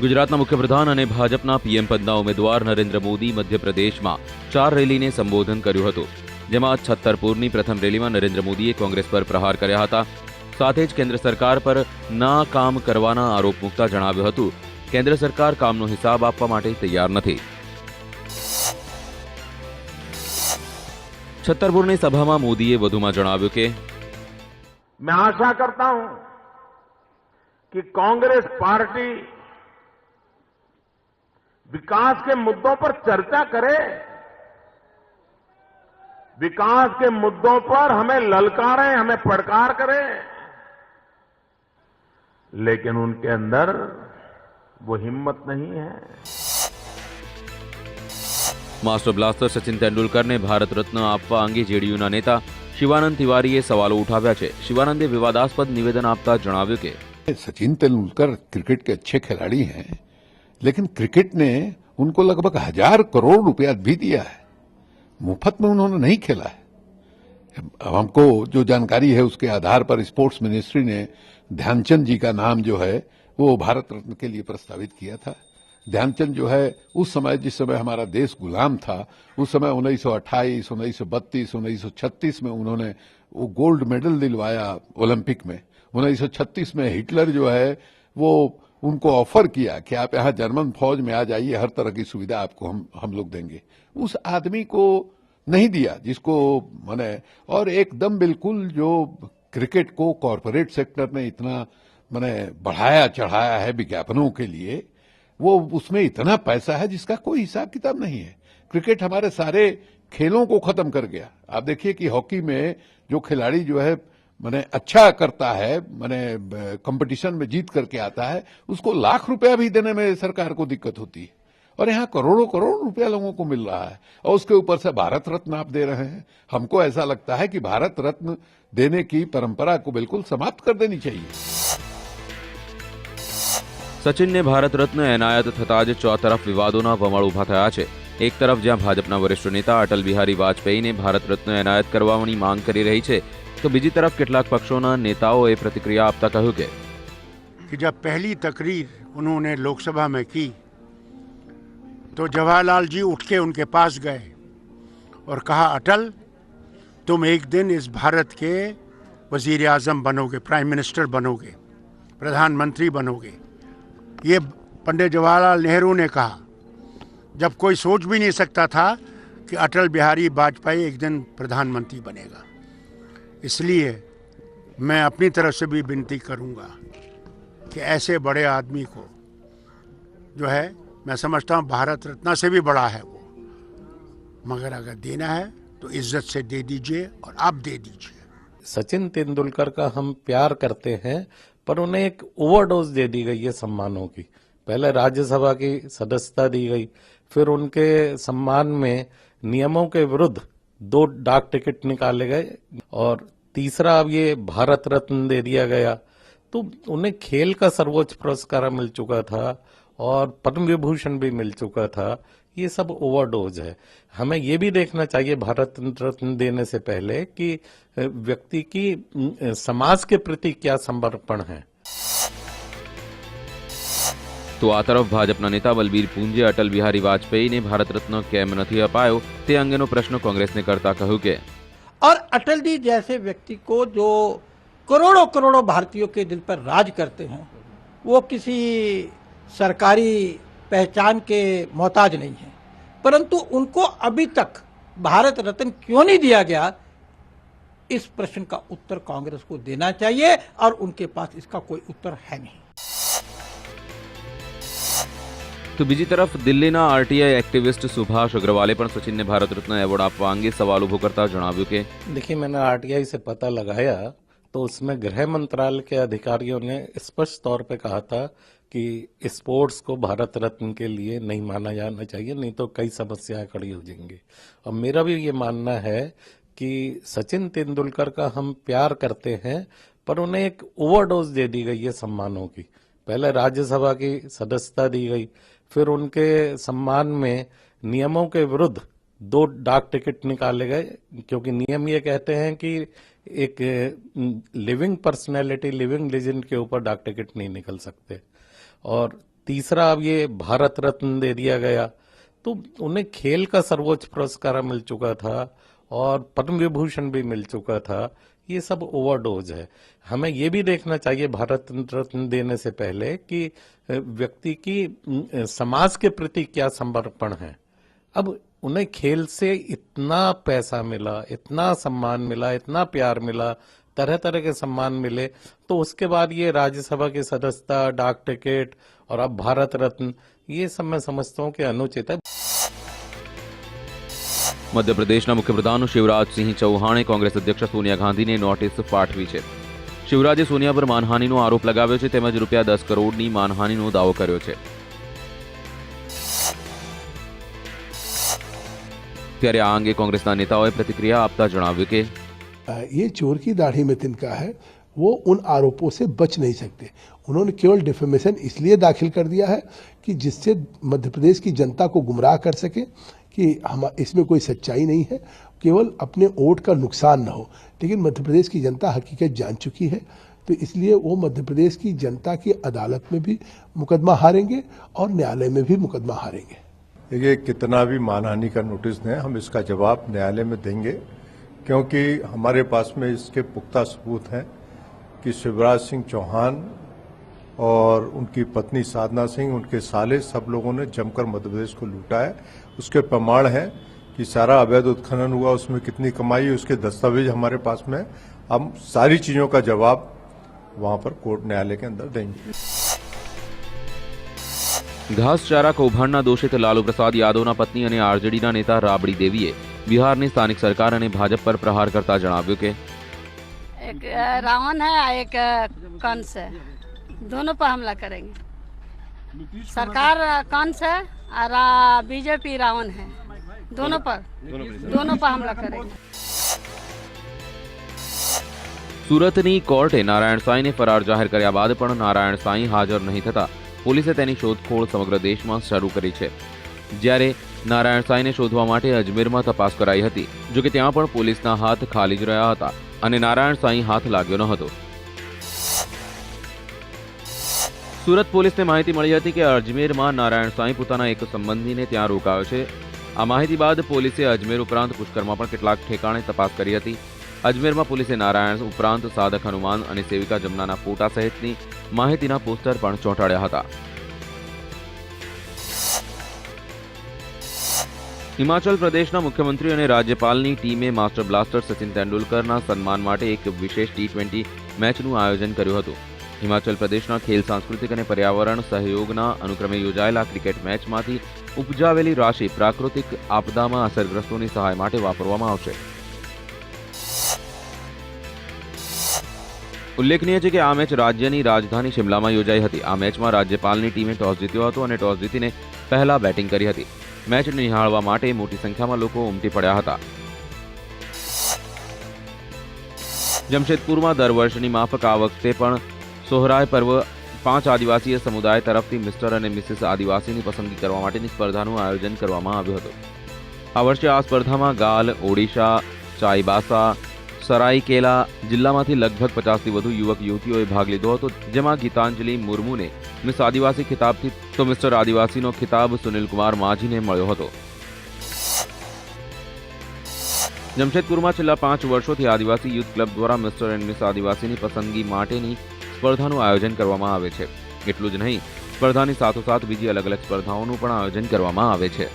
ગુજરાતના મુખ્યપ્રધાન અને ભાજપના પીએમ પદના ઉમેદવાર નરેન્દ્ર મોદી મધ્યપ્રદેશમાં 4 રેલીને સંબોધન કર્યું હતું, જેમાં છત્તરપુરની પ્રથમ રેલીમાં નરેન્દ્ર મોદીએ કોંગ્રેસ પર પ્રહાર કર્યા હતા. સાથે જ કેન્દ્ર સરકાર પર ના કામ કરવાના આરોપ મૂકતા જણાવ્યું હતું, કેન્દ્ર સરકાર કામનો હિસાબ આપવા માટે તૈયાર નથી. છત્તરપુરની સભામાં મોદીએ વધુમાં જણાવ્યું કે मैं आशा करता हूं कि कांग्रेस पार्टी विकास के मुद्दों पर चर्चा करे, विकास के मुद्दों पर हमें ललकारें, हमें फटकार करे, लेकिन उनके अंदर वो हिम्मत नहीं है. मास्टर ब्लास्टर सचिन तेंदुलकर ने भारत रत्न आपवा अंगे जेडीयूના नेता शिवानंद तिवारीએ सवालों उठाव्या છે. शिवानंदे विवादास्पद निवेदन आपता जણાવ્યું કે सचिन तेंदुलकर क्रिकेट के अच्छे खिलाड़ी हैं, लेकिन क्रिकेट ने उनको लगभग 1000 करोड़ रुपया भी दिया है. मुफ्त में उन्होंने नहीं खेला है. अब हमको जो जानकारी है उसके आधार पर स्पोर्ट्स मिनिस्ट्री ने ध्यानचंद जी का नाम जो है वो भारत रत्न के लिए प्रस्तावित किया था. ध्यानचंद जो है उस समय, जिस समय हमारा देश गुलाम था, उस समय 1928, 1932, 1936 में उन्होंने वो गोल्ड मेडल दिलवाया ओलंपिक में. 1936 में हिटलर जो है वो उनको ऑफर किया कि आप यहाँ जर्मन फौज में आ जाइए, हर तरह की सुविधा आपको हम लोग देंगे. उस आदमी को नहीं दिया जिसको माने, और एकदम बिल्कुल जो क्रिकेट को कॉरपोरेट सेक्टर ने इतना माने बढ़ाया चढ़ाया है विज्ञापनों के लिए, वो उसमें इतना पैसा है जिसका कोई हिसाब किताब नहीं है. क्रिकेट हमारे सारे खेलों को खत्म कर गया. आप देखिए कि हॉकी में जो खिलाड़ी जो है माने अच्छा करता है, माने कंपटीशन में जीत करके आता है, उसको लाख रुपया भी देने में सरकार को दिक्कत होती है. और यहाँ करोड़ों करोड़ रुपया लोगों को मिल रहा है, और उसके ऊपर से भारत रत्न आप दे रहे हैं. हमको ऐसा लगता है कि भारत रत्न देने की परंपरा को बिल्कुल समाप्त कर देनी चाहिए. સચિનને ભારત રત્ન એનાયત થતા જ ચોતરફ વિવાદોના વમળ ઉભા થયા છે. એક તરફ જ્યાં ભાજપના વરિષ્ઠ નેતા અટલ બિહારી વાજપેયીને ભારત રત્ન એનાયત કરવાની માંગ કરી રહી છે, તો બીજી तरफ કેટલાક પક્ષોના નેતાઓએ प्रतिक्रिया આપતા કહ્યું कि जब पहली तकरीर उन्होंने लोकसभा में की तो जवाहरलाल जी उठ के उनके पास गए और कहा, अटल तुम एक दिन इस भारत के वजीर आजम बनोगे, प्राइम मिनिस्टर बनोगे, प्रधानमंत्री बनोगे. ये पंडित जवाहरलाल नेहरू ने कहा जब कोई सोच भी नहीं सकता था कि अटल बिहारी वाजपेयी एक दिन प्रधानमंत्री बनेगा. इसलिए मैं अपनी तरफ से भी विनती करूंगा कि ऐसे बड़े आदमी को जो है, मैं समझता हूं भारत रत्न से भी बड़ा है वो, मगर अगर देना है तो इज्जत से दे दीजिए और आप दे दीजिए. सचिन तेंदुलकर का हम प्यार करते हैं, पर उन्हें एक ओवरडोज दे दी गई है सम्मानों की. पहले राज्यसभा की सदस्यता दी गई, फिर उनके सम्मान में नियमों के विरुद्ध 2 डाक टिकट निकाले गए, और तीसरा अब ये भारत रत्न दे दिया गया. तो उन्हें खेल का सर्वोच्च पुरस्कार मिल चुका था और पद्म विभूषण भी मिल चुका था. ये सब ओवरडोज है. हमें ये भी देखना चाहिए भारत रत्न देने से पहले कि व्यक्ति की समाज के प्रति क्या समर्पण है. તો આ તરફ ભાજપના નેતા બલબીર પૂંજે અટલ બિહારી વાજપેયીને ભારત રત્ન કેમ નથી અપાયો તે અંગેનો પ્રશ્ન કોંગ્રેસને કરતા કહ્યું કે और अटल जी जैसे व्यक्ति को जो करोड़ों करोड़ों भारतीयों के दिल पर राज करते हैं, वो किसी सरकारी पहचान के मोहताज नहीं है, परंतु उनको अभी तक भारत रत्न क्यों नहीं दिया गया, इस प्रश्न का उत्तर कांग्रेस को देना चाहिए, और उनके पास इसका कोई उत्तर है नहीं. તો બીજી તરફ દિલ્હીના આરટીઆઈ એક્ટિવિસ્ટ સુભાષ અગ્રવાલે પણ સચિનને ભારત રત્ન એવોર્ડ આપવા અંગે સવાલ ઉભો કરતા જણાવ્યું કે देखिए, मैंने आरटीआई से पता लगाया तो उसमें गृह मंत्रालय के अधिकारियों ने स्पष्ट तौर पे कहा था कि स्पोर्ट्स को भारत रत्न के लिए नहीं माना जाना चाहिए, नहीं तो कई समस्याएं खड़ी हो जाएंगी. और मेरा भी ये मानना है कि सचिन तेंदुलकर का हम प्यार करते हैं, पर उन्हें एक ओवरडोज दे दी गई है सम्मानों की. पहले राज्यसभा की सदस्यता दी गई, फिर उनके सम्मान में नियमों के विरुद्ध 2 डाक टिकट निकाले गए, क्योंकि नियम ये कहते हैं कि एक लिविंग पर्सनैलिटी, लिविंग लेजेंड के ऊपर डाक टिकट नहीं निकल सकते. और तीसरा अब ये भारत रत्न दे दिया गया। तो उन्हें खेल का सर्वोच्च पुरस्कार मिल चुका था और पद्म विभूषण भी मिल चुका था। ये सब ओवरडोज है। हमें ये भी देखना चाहिए भारत रत्न देने से पहले कि व्यक्ति की समाज के प्रति क्या समर्पण है। अब उन्हें खेल से इतना पैसा मिला, इतना सम्मान मिला, इतना प्यार मिला, तरह तरह के सम्मान मिले, तो उसके बाद ये राज्यसभा की सदस्यता, डाक टिकट और अब भारत रत्न, ये सब मैं समझता हूँ कि अनुचित है। મધ્યપ્રદેશના મુખ્યપ્રધાન શિવરાજસિંહ ચૌહાણે કોંગ્રેસ અધ્યક્ષ સોનિયા ગાંધીને નોટિસ પાઠવી છે. શિવરાજે સોનિયા પર માનહાનિનો આરોપ લગાવ્યો છે તેમજ ₹10 કરોડની માનહાનિનો દાવો કર્યો છે. ત્યારે આ અંગે કોંગ્રેસના નેતાઓએ પ્રતિક્રિયા આપતા જણાવ્યું કે ये चोर की दाढ़ी में तिनका है, वो उन आरोपों से बच नहीं सकते। उन्होंने केवल डिफेमेशन इसलिए दाखिल कर दिया है कि जिससे मध्य प्रदेश की जनता को गुमराह कर सके कि हम इसमें कोई सच्चाई नहीं है, केवल अपने वोट का नुकसान न हो। लेकिन मध्य प्रदेश की जनता हकीकत जान चुकी है, तो इसलिए वो मध्य प्रदेश की जनता की अदालत में भी मुकदमा हारेंगे और न्यायालय में भी मुकदमा हारेंगे। देखिए, कितना भी मानहानि का नोटिस दें, हम इसका जवाब न्यायालय में देंगे, क्योंकि हमारे पास में इसके पुख्ता सबूत हैं कि शिवराज सिंह चौहान और उनकी पत्नी साधना सिंह, उनके साले, सब लोगों ने जमकर मध्य प्रदेश को लूटा है। उसके प्रमाण है कि सारा अवैध उत्खनन हुआ, उसमें कितनी कमाई, उसके दस्तावेज हमारे पास में। हम सारी चीजों का जवाब वहां पर कोर्ट न्यायालय के अंदर देंगे. ઘાસચારા કૌભાંડના દોષિત લાલુ પ્રસાદ યાદવના પત્ની અને આરજેડીના નેતા રાબડી દેવીએ બિહારની સ્થાનિક સરકાર અને ભાજપ પર પ્રહાર કરતા જણાવ્યું કે एक रावण है और एक कंस है, दोनों पर हमला करेंगे. सरकार कंस है और बीजेपी रावण है, दोनों पर हमला करेंगे. સુરતની કોર્ટે નારાયણ સાંઈને ફરાર જાહેર કર્યા બાદ પણ નારાયણ સાંઈ હાજર નહીં થતા પોલીસે તેની શોધખોળ સમગ્ર દેશમાં શરૂ કરી છે. જ્યારે નારાયણ સાંઈને શોધવા માટે અજમેરમાં તપાસ કરાઈ હતી, જો કે ત્યાં પણ પોલીસના હાથ ખાલી જ રહ્યા હતા અને નારાયણ સાંઈ હાથ લાગ્યો ન હતો. સુરત પોલીસને માહિતી મળી હતી કે અજમેરમાં નારાયણ સાંઈ પોતાના એક સંબંધીને ત્યાં રોકાયો છે. આ માહિતી બાદ પોલીસે અજમેર ઉપરાંત પુષ્કરમાં પણ કેટલાક ઠેકાણે તપાસ કરી હતી. અજમેરમાં પોલીસે નારાયણ ઉપરાંત સાધક હનુમાન અને સેવિકા જમનાના ફોટા સહિતની માહિતીના પોસ્ટર પણ ચોંટાડ્યા હતા. હિમાચલ પ્રદેશના મુખ્યમંત્રી અને રાજ્યપાલની ટીમે માસ્ટર બ્લાસ્ટર સચિન તેંડુલકરના સન્માન માટે એક વિશેષ T20 મેચનું આયોજન કર્યું હતું. હિમાચલ પ્રદેશના ખેલ સાંસ્કૃતિક અને પર્યાવરણ સહયોગના અનુક્રમે યોજાયેલા ક્રિકેટ મેચમાંથી ઉપજાવેલી રાશિ પ્રાકૃતિક આપદામાં અસરગ્રસ્તોની સહાય માટે વાપરવામાં આવશે. ઉલ્લેખનીય છે કે આ મેચ રાજ્યની રાજધાની શિમલામાં યોજાઈ હતી. આ મેચમાં રાજ્યપાલની ટીમે ટોસ જીત્યો હતો અને ટોસ જીતીને પહેલા બેટિંગ કરી હતી. મેચ નિહાળવા માટે મોટી સંખ્યામાં લોકો ઉમટી પડ્યા હતા. જમશેદપુરમાં દર વર્ષની માફક આ વખતે પણ સોહરાય પર્વ 5 આદિવાસી સમુદાય તરફથી મિસ્ટર અને મિસિસ આદિવાસીની પસંદગી કરવા માટેની સ્પર્ધાનું આયોજન કરવામાં આવ્યું હતું. આ વર્ષે આ સ્પર્ધામાં ગાલ, ઓડિશા, ચાઈબાસા, સરાઈકેલા જિલ્લામાંથી લગભગ 50થી વધુ યુવક યુવતીઓએ ભાગ લીધો હતો, જેમાં ગીતાંજલિ મુર્મુને મિસ આદિવાસી ખિતાબથી તો મિસ્ટર આદિવાસીનો ખિતાબ સુનિલકુમાર માઝીને મળ્યો હતો. જમશેદપુરમાં છેલ્લા 5 વર્ષોથી આદિવાસી યુથ ક્લબ દ્વારા મિસ્ટર એન્ડ મિસ આદિવાસીની પસંદગી માટેની સ્પર્ધાનું આયોજન કરવામાં આવે છે. એટલું જ નહીં, સ્પર્ધાની સાથોસાથ બીજી અલગ અલગ સ્પર્ધાઓનું પણ આયોજન કરવામાં આવે છે.